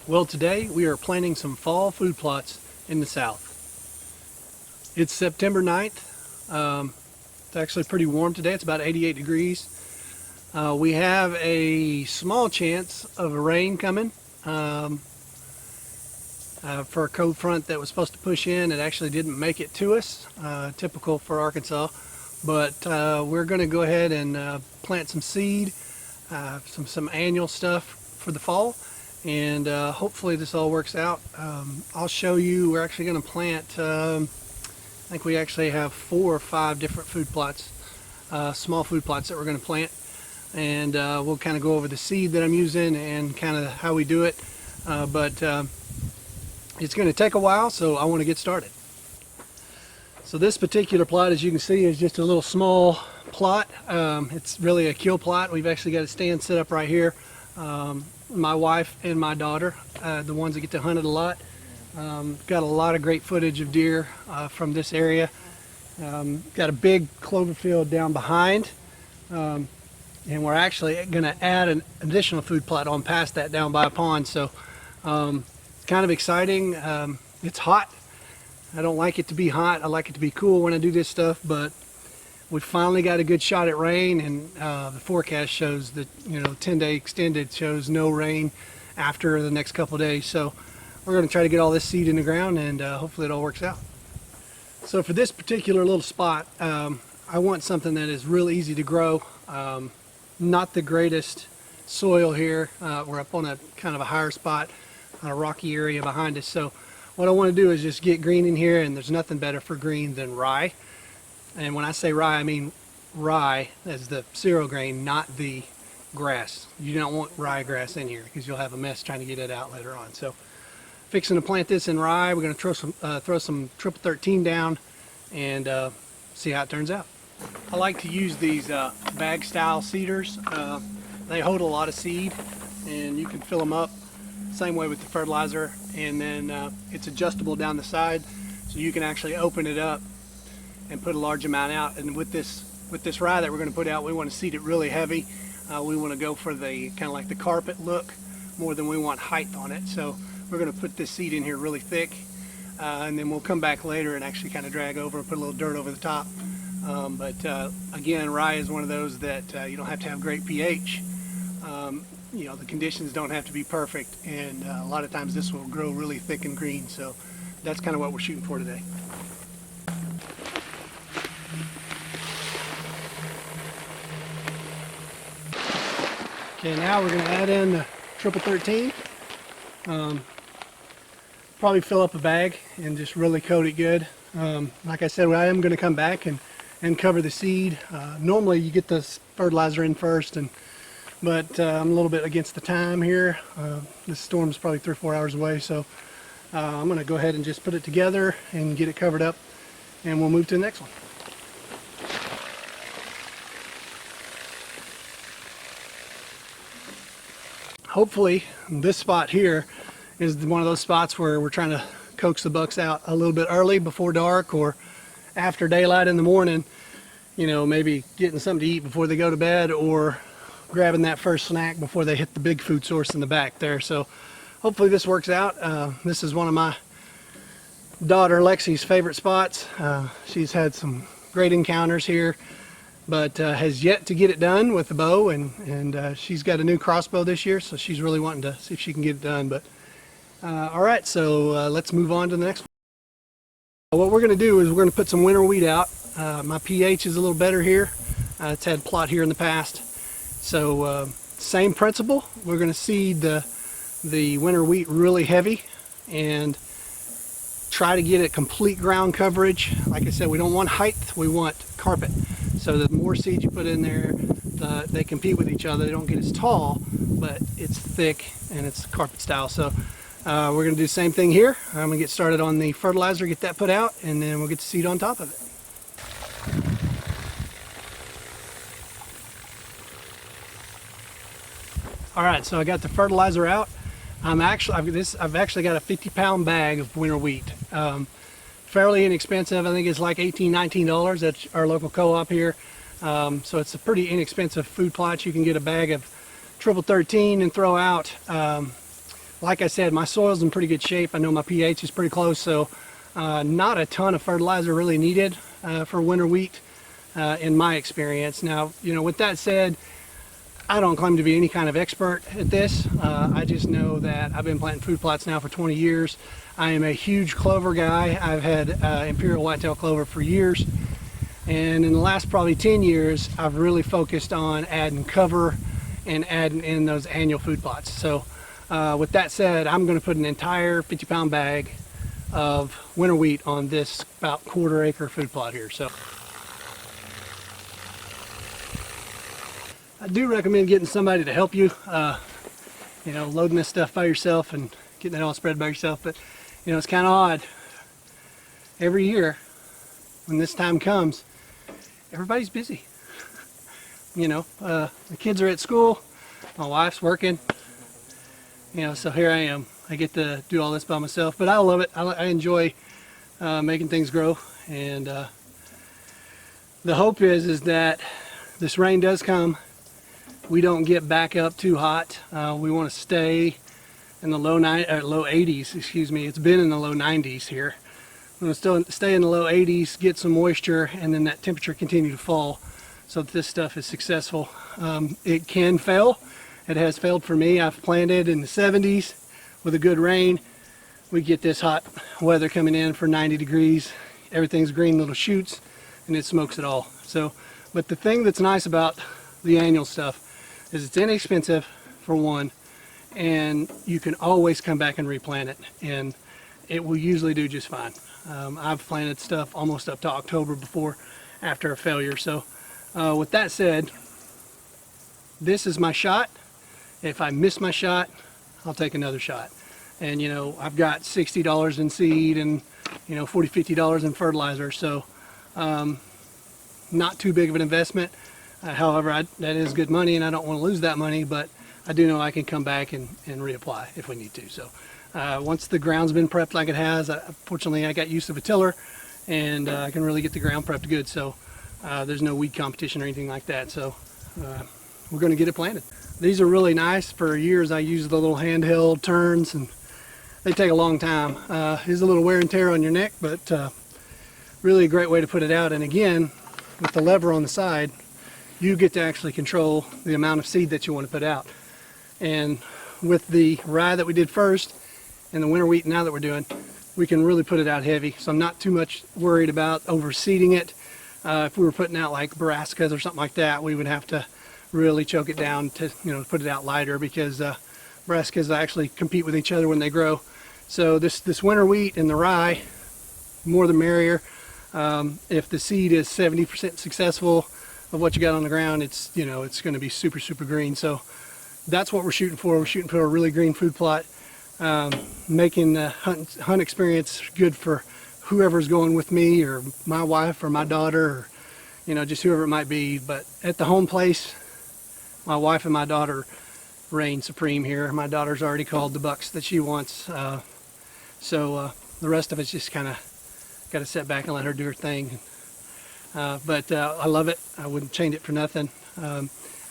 Well, today we are planting some fall food plots in the south. It's September 9th. It's actually pretty warm today. It's about 88 degrees. We have a small chance of a rain coming for a cold front that was supposed to push in. It actually didn't make it to us, typical for Arkansas. But we're going to go ahead and plant some seed, some annual stuff for the fall. And hopefully this all works out. I'll show you. We're actually going to plant, I think we actually have 4 or 5 different food plots, small food plots that we're going to plant. And we'll kind of go over the seed that I'm using and kind of how we do it. But it's going to take a while, so I want to get started. So this particular plot, as you can see, is just a little small plot. It's really a kill plot. We've actually got a stand set up right here. My wife and my daughter, the ones that get to hunt it a lot. Got a lot of great footage of deer from this area. Got a big clover field down behind, and we're actually going to add an additional food plot on past that down by a pond. So it's kind of exciting. It's hot. I don't like it to be hot. I like it to be cool when I do this stuff, but we finally got a good shot at rain, and the forecast shows that, 10-day extended shows no rain after the next couple of days. So we're going to try to get all this seed in the ground, and hopefully it all works out. So for this particular little spot, I want something that is real easy to grow. Not the greatest soil here. We're up on a kind of a higher spot on a rocky area behind us. So what I want to do is just get green in here, and there's nothing better for green than rye. And when I say rye, I mean rye as the cereal grain, not the grass. You don't want ryegrass in here because you'll have a mess trying to get it out later on. So fixing to plant this in rye. We're going to throw some triple 13 down and see how it turns out. I like to use these bag style seeders. They hold a lot of seed, and you can fill them up same way with the fertilizer, and then it's adjustable down the side, so you can actually open it up and put a large amount out. And with this rye that we're going to put out, we want to seed it really heavy. We want to go for the kind of like the carpet look more than we want height on it. So we're going to put this seed in here really thick, and then we'll come back later and actually kind of drag over and put a little dirt over the top. But again, rye is one of those that you don't have to have great pH. The conditions don't have to be perfect, and a lot of times this will grow really thick and green. So that's kind of what we're shooting for today. Okay, now we're going to add in the triple 13. Probably fill up a bag and just really coat it good. Like I said, I am going to come back and cover the seed. Normally you get the fertilizer in first, but I'm a little bit against the time here. This storm's probably 3 or 4 hours away, so I'm going to go ahead and just put it together and get it covered up, and we'll move to the next one. Hopefully this spot here is one of those spots where we're trying to coax the bucks out a little bit early before dark or after daylight in the morning. Maybe getting something to eat before they go to bed, or grabbing that first snack before they hit the big food source in the back there. So hopefully this works out. This is one of my daughter Lexi's favorite spots. She's had some great encounters here, but has yet to get it done with the bow, and she's got a new crossbow this year, so she's really wanting to see if she can get it done. But all right, so let's move on to the next one. What we're going to do is we're going to put some winter wheat out. My pH is a little better here. It's had plot here in the past, so same principle. We're going to seed the winter wheat really heavy and try to get it complete ground coverage. Like I said, we don't want height, we want carpet. So the more seed you put in there, they compete with each other. They don't get as tall, but it's thick and it's carpet style. So we're going to do the same thing here. I'm going to get started on the fertilizer, get that put out, and then we'll get the seed on top of it. All right, so I got the fertilizer out. I've actually got a 50-pound bag of winter wheat. Fairly inexpensive. I think it's like $18, $19 at our local co-op here. So it's a pretty inexpensive food plot. You can get a bag of triple 13 and throw out like I said, my soil's in pretty good shape. I know my pH is pretty close, so not a ton of fertilizer really needed for winter wheat in my experience. Now, with that said, I don't claim to be any kind of expert at this. I just know that I've been planting food plots now for 20 years. I am a huge clover guy. I've had imperial whitetail clover for years. And in the last probably 10 years, I've really focused on adding cover and adding in those annual food plots. So with that said, I'm going to put an entire 50-pound bag of winter wheat on this about quarter-acre food plot here. So I do recommend getting somebody to help you, loading this stuff by yourself and getting it all spread by yourself. But, it's kind of odd. Every year, when this time comes, everybody's busy. The kids are at school, my wife's working, so here I am. I get to do all this by myself, but I love it. I enjoy making things grow, and the hope is that this rain does come. We don't get back up too hot. We want to stay in the low 80s. Excuse me. It's been in the low 90s here. We want to still stay in the low 80s, get some moisture, and then that temperature continue to fall, so that this stuff is successful. It can fail. It has failed for me. I've planted in the 70s with a good rain. We get this hot weather coming in for 90 degrees. Everything's green little shoots, and it smokes it all. So, but the thing that's nice about the annual stuff is it's inexpensive for one, and you can always come back and replant it, and it will usually do just fine. I've planted stuff almost up to October after a failure. So with that said, this is my shot. If I miss my shot, I'll take another shot. And I've got $60 in seed and $40, $50 in fertilizer, so not too big of an investment. However, that is good money, and I don't want to lose that money, but I do know I can come back and reapply if we need to. So once the ground's been prepped like it has, fortunately I got used to a tiller, and I can really get the ground prepped good, so there's no weed competition or anything like that. So we're going to get it planted. These are really nice. For years I used the little handheld turns, and they take a long time. There's a little wear and tear on your neck, but really a great way to put it out. And again, with the lever on the side, you get to actually control the amount of seed that you want to put out. And with the rye that we did first and the winter wheat now that we're doing, we can really put it out heavy. So I'm not too much worried about overseeding it. If we were putting out like brassicas or something like that, we would have to really choke it down to put it out lighter, because brassicas actually compete with each other when they grow. So this winter wheat and the rye, more the merrier. If the seed is 70% successful of what you got on the ground, it's it's going to be super green. So that's what we're shooting for. We're shooting for a really green food plot, making the hunt experience good for whoever's going with me, or my wife, or my daughter, or just whoever it might be. But at the home place, my wife and my daughter reign supreme here. My daughter's already called the bucks that she wants, so the rest of it's just kind of got to sit back and let her do her thing. But I love it. I wouldn't change it for nothing.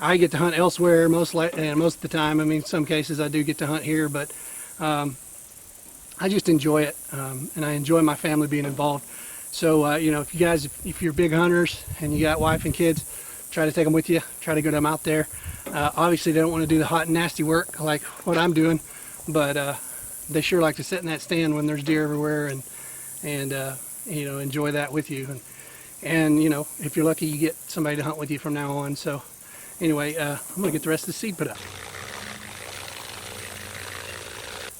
I get to hunt elsewhere most of the time. I mean, in some cases I do get to hunt here, but I just enjoy it, and I enjoy my family being involved. So if you're big hunters and you got wife and kids, try to take them with you. Try to get them out there. Obviously, they don't want to do the hot and nasty work like what I'm doing, but they sure like to sit in that stand when there's deer everywhere and enjoy that with you. And if you're lucky, you get somebody to hunt with you from now on. So anyway, I'm gonna get the rest of the seed put up.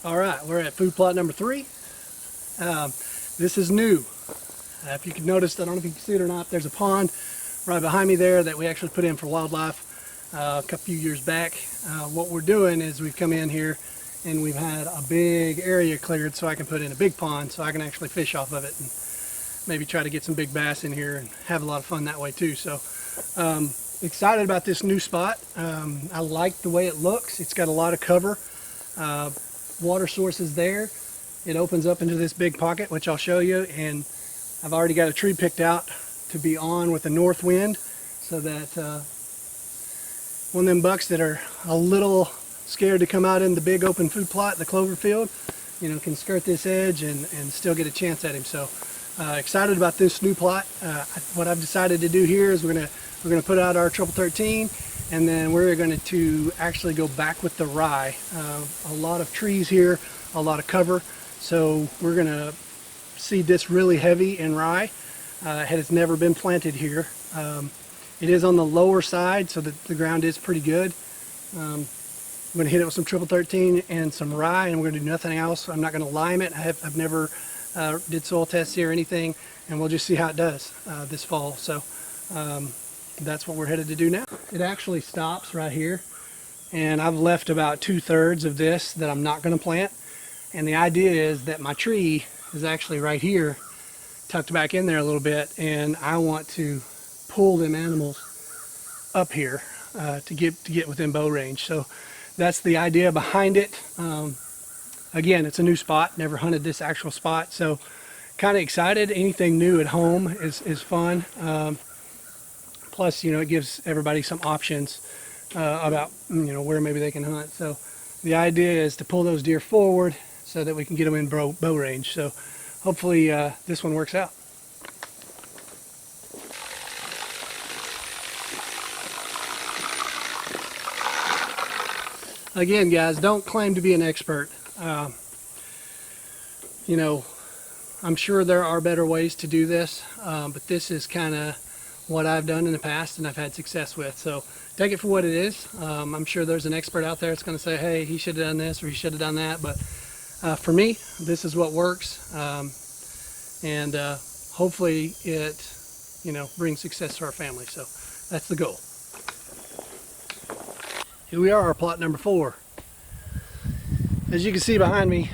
All right, we're at food plot number 3. This is new. If you can notice, I don't know if you can see it or not, there's a pond right behind me there that we actually put in for wildlife a few years back. What we're doing is we've come in here and we've had a big area cleared so I can put in a big pond so I can actually fish off of it and maybe try to get some big bass in here and have a lot of fun that way too. So excited about this new spot. I like the way it looks. It's got a lot of cover. Water sources there. It opens up into this big pocket, which I'll show you, and I've already got a tree picked out to be on with a north wind, so that one of them bucks that are a little scared to come out in the big open food plot, the clover field, you know, can skirt this edge and still get a chance at him. So excited about this new plot. What I've decided to do here is we're gonna put out our triple 13, and then we're going to actually go back with the rye. A lot of trees here, a lot of cover, so we're going to seed this really heavy in rye. It has never been planted here. It is on the lower side, so that the ground is pretty good. I'm going to hit it with some triple 13 and some rye, and we're going to do nothing else. I'm not going to lime it. I've never did soil tests here or anything, and we'll just see how it does this fall. So that's what we're headed to do now. It actually stops right here, and I've left about 2/3 of this that I'm not going to plant, and the idea is that my tree is actually right here, tucked back in there a little bit, and I want to pull them animals up here to get within bow range. So that's the idea behind it. Again, it's a new spot, never hunted this actual spot, so kind of excited. Anything new at home is fun. Plus, you know, it gives everybody some options about, you know, where maybe they can hunt. So the idea is to pull those deer forward so that we can get them in bow range. So hopefully this one works out. Again, guys, don't claim to be an expert. You know, I'm sure there are better ways to do this, but this is kind of what I've done in the past and I've had success with. So take it for what it is. I'm sure there's an expert out there that's going to say, hey, he should have done this or he should have done that. But for me, this is what works. And hopefully it, you know, brings success to our family. So that's the goal. Here we are, our plot number 4. As you can see behind me,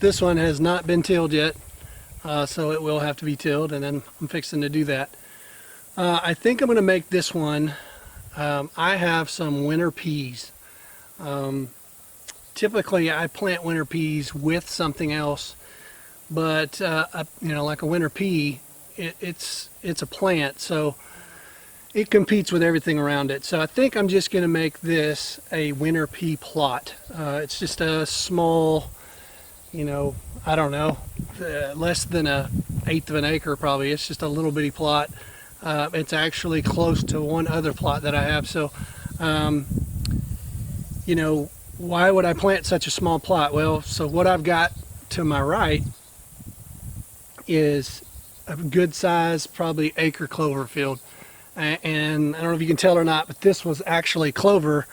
this one has not been tilled yet. So it will have to be tilled, and then I'm fixing to do that. I think I'm going to make this one, I have some winter peas. Typically I plant winter peas with something else, but you know, like a winter pea, it's a plant, so it competes with everything around it. So I think I'm just going to make this a winter pea plot. It's just a small, you know, I don't know, less than 1/8 of an acre probably. It's just a little bitty plot. It's actually close to one other plot that I have. So, you know, why would I plant such a small plot? Well, so what I've got to my right is a good size, probably acre clover field. And I don't know if you can tell or not, but this was actually clover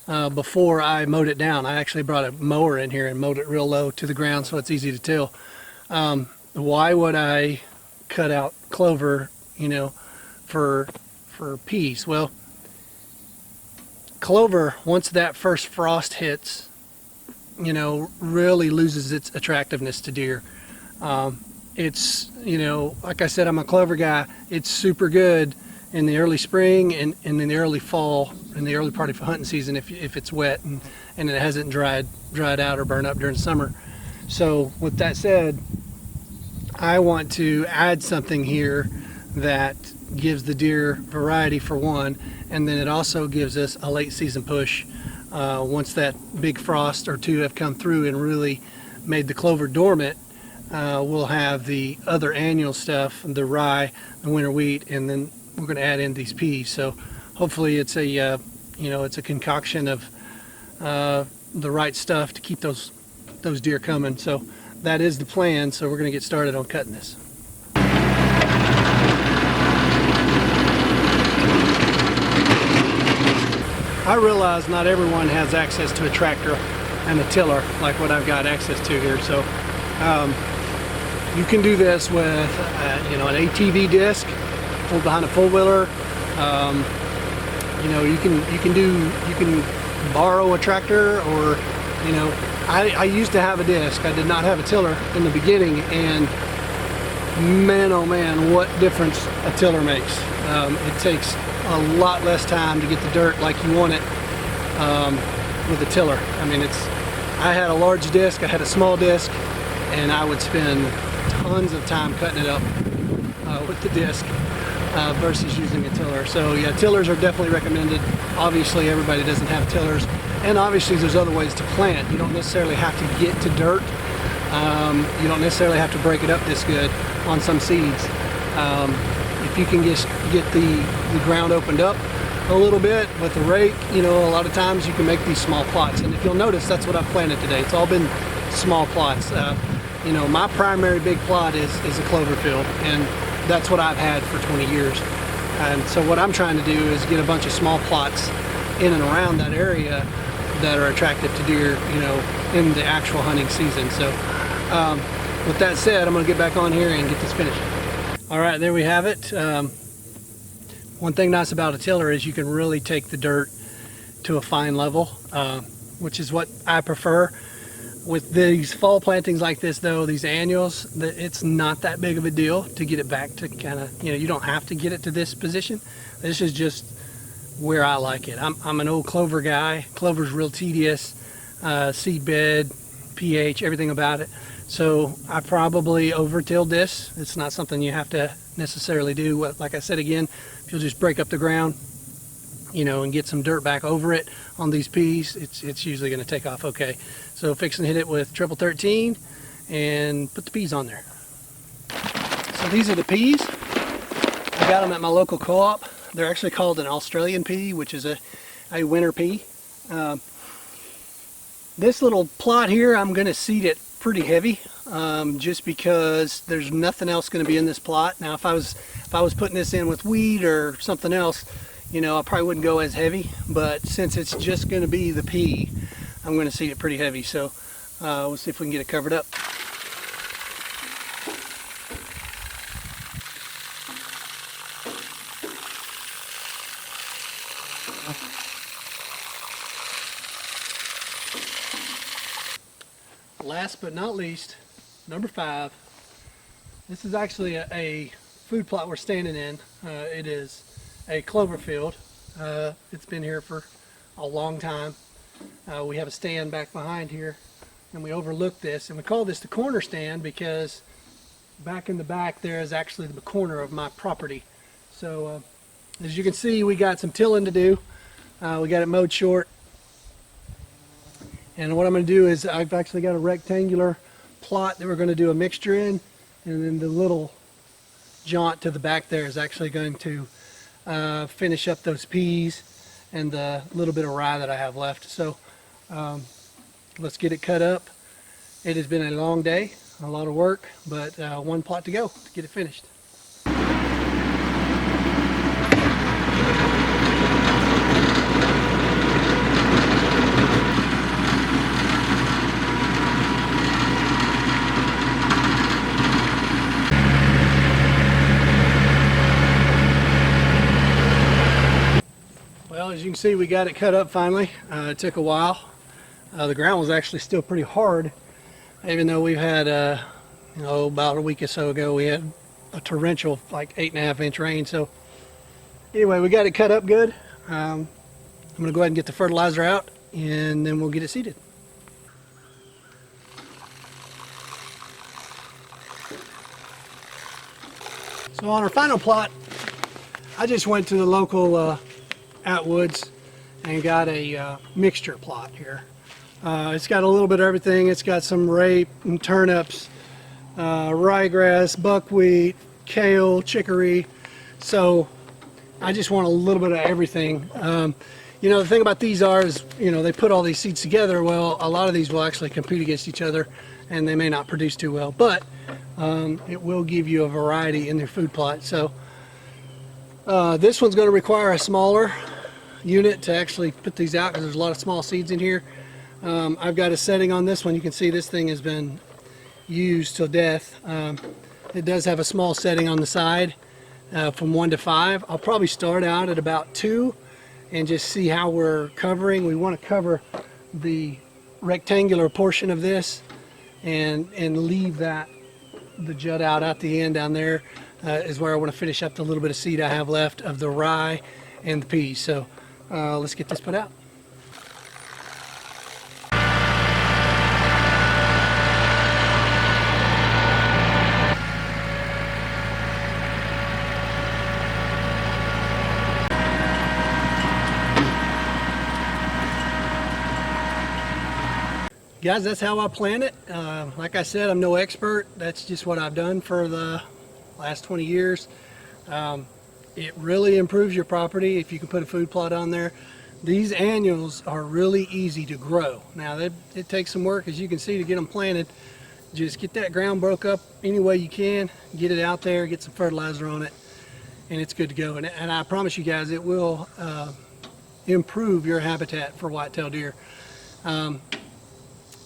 before I mowed it down. I actually brought a mower in here and mowed it real low to the ground so it's easy to tell. Why would I cut out clover, you know, for peas? Well, clover, once that first frost hits, you know, really loses its attractiveness to deer. It's, you know, like I said, I'm a clover guy. It's super good in the early spring and in the early fall, in the early part of hunting season, if it's wet and it hasn't dried out or burned up during summer. So with that said, I want to add something here that gives the deer variety for one, and then it also gives us a late season push. Once that big frost or two have come through and really made the clover dormant, we'll have the other annual stuff, the rye, the winter wheat, and then we're going to add in these peas. So hopefully it's a you know, it's a concoction of the right stuff to keep those deer coming. So that is the plan. So we're going to get started on cutting this. I realize not everyone has access to a tractor and a tiller like what I've got access to here. So you can do this with you know, an ATV disc pulled behind a four-wheeler. You know, you can borrow a tractor, or, you know, I used to have a disc. I did not have a tiller in the beginning, and man, oh man, what difference a tiller makes. It takes a lot less time to get the dirt like you want it with a tiller. I mean, I had a large disc, I had a small disc, and I would spend tons of time cutting it up with the disc versus using a tiller. So yeah, tillers are definitely recommended. Obviously everybody doesn't have tillers, And obviously there's other ways to plant. You don't necessarily have to get to dirt. You don't necessarily have to break it up this good on some seeds. If you can just get the ground opened up a little bit with the rake, you know, a lot of times you can make these small plots. And if you'll notice, that's what I've planted today. It's all been small plots. You know, my primary big plot is a clover field, and that's what I've had for 20 years. And so what I'm trying to do is get a bunch of small plots in and around that area that are attractive to deer, you know, in the actual hunting season. So with that said, I'm going to get back on here and get this finished. All right, there we have it. One thing nice about a tiller is you can really take the dirt to a fine level, which is what I prefer. With these fall plantings like this though, these annuals, it's not that big of a deal to get it back to kind of, you know, you don't have to get it to this position. This is just where I like it. I'm an old clover guy. Clover's real tedious, seed bed, pH, everything about it. So I probably over-tilled this. It's not something you have to necessarily do. Like I said again, if you'll just break up the ground, you know, and get some dirt back over it on these peas, it's usually going to take off okay. So fixing to hit it with triple 13 and put the peas on there. So these are the peas. I got them at my local co-op. They're actually called an Australian pea, which is a winter pea. This little plot here, I'm going to seed it pretty heavy, just because there's nothing else going to be in this plot. Now if I was putting this in with wheat or something else, you know, I probably wouldn't go as heavy, but since it's just going to be the pea, I'm going to seed it pretty heavy. So we'll see if we can get it covered up. Last but not least, number 5. This is actually a food plot we're standing in. It is a clover field. It's been here for a long time. We have a stand back behind here, and we overlook this, and we call this the corner stand because back in the back there is actually the corner of my property. So as you can see, we got some tilling to do. We got it mowed short, and what I'm going to do is I've actually got a rectangular plot that we're going to do a mixture in, and then the little jaunt to the back there is actually going to finish up those peas and the little bit of rye that I have left. So let's get it cut up. It has been a long day, a lot of work, but one plot to go to get it finished. Well, as you can see, we got it cut up finally. It took a while. The ground was actually still pretty hard, even though we've had, you know, about a week or so ago, we had a torrential, like 8.5-inch rain. So anyway, we got it cut up good. I'm going to go ahead and get the fertilizer out, and then we'll get it seeded. So on our final plot, I just went to the local Atwoods and got a mixture plot here. It's got a little bit of everything. It's got some rape and turnips, ryegrass, buckwheat, kale, chicory. So I just want a little bit of everything. You know, the thing about these is, you know, they put all these seeds together. Well, a lot of these will actually compete against each other, and they may not produce too well, but it will give you a variety in their food plot. So this one's going to require a smaller unit to actually put these out because there's a lot of small seeds in here. I've got a setting on this one. You can see this thing has been used till death. It does have a small setting on the side from 1 to 5. I'll probably start out at about 2 and just see how we're covering. We want to cover the rectangular portion of this and leave that, the jut out at the end down there is where I want to finish up the little bit of seed I have left of the rye and the peas. So let's get this put out. Guys, that's how I plant it. Like I said, I'm no expert. That's just what I've done for the last 20 years. It really improves your property if you can put a food plot on there. These annuals are really easy to grow. Now, it takes some work, as you can see, to get them planted. Just get that ground broke up any way you can, get it out there, get some fertilizer on it, and it's good to go. And I promise you guys, it will improve your habitat for whitetail deer.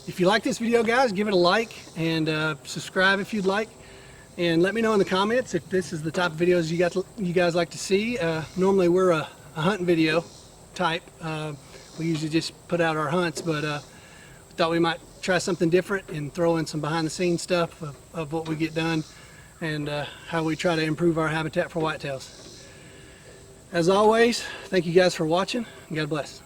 If you like this video, guys, give it a like and subscribe if you'd like. And let me know in the comments if this is the type of videos you guys like to see. Normally we're a hunting video type. We usually just put out our hunts, but we thought we might try something different and throw in some behind the scenes stuff of what we get done and how we try to improve our habitat for whitetails. As always, thank you guys for watching, and God bless.